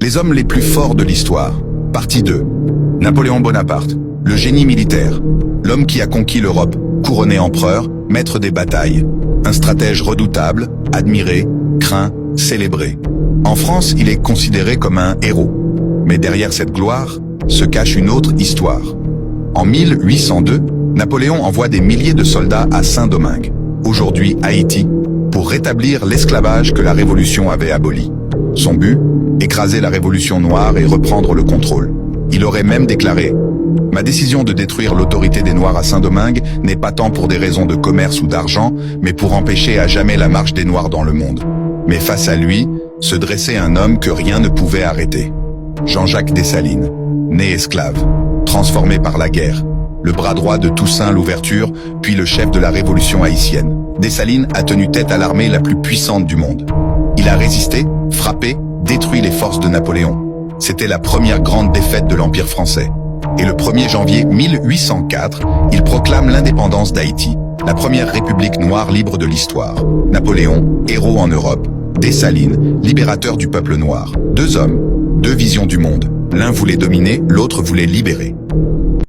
Les hommes les plus forts de l'histoire. Partie 2. Napoléon Bonaparte, le génie militaire. L'homme qui a conquis l'Europe, couronné empereur, maître des batailles. Un stratège redoutable, admiré, craint, célébré. En France, il est considéré comme un héros. Mais derrière cette gloire, se cache une autre histoire. En 1802, Napoléon envoie des milliers de soldats à Saint-Domingue, aujourd'hui Haïti, pour rétablir l'esclavage que la Révolution avait aboli. Son but, écraser la Révolution noire et reprendre le contrôle. Il aurait même déclaré « Ma décision de détruire l'autorité des Noirs à Saint-Domingue n'est pas tant pour des raisons de commerce ou d'argent, mais pour empêcher à jamais la marche des Noirs dans le monde. » Mais face à lui, se dressait un homme que rien ne pouvait arrêter. Jean-Jacques Dessalines, né esclave, transformé par la guerre, le bras droit de Toussaint Louverture, puis le chef de la Révolution haïtienne. Dessalines a tenu tête à l'armée la plus puissante du monde. Il a résisté, frappé, détruit les forces de Napoléon. C'était la première grande défaite de l'Empire français. Et le 1er janvier 1804, il proclame l'indépendance d'Haïti, la première république noire libre de l'histoire. Napoléon, héros en Europe. Dessalines, libérateur du peuple noir. Deux hommes, deux visions du monde. L'un voulait dominer, l'autre voulait libérer.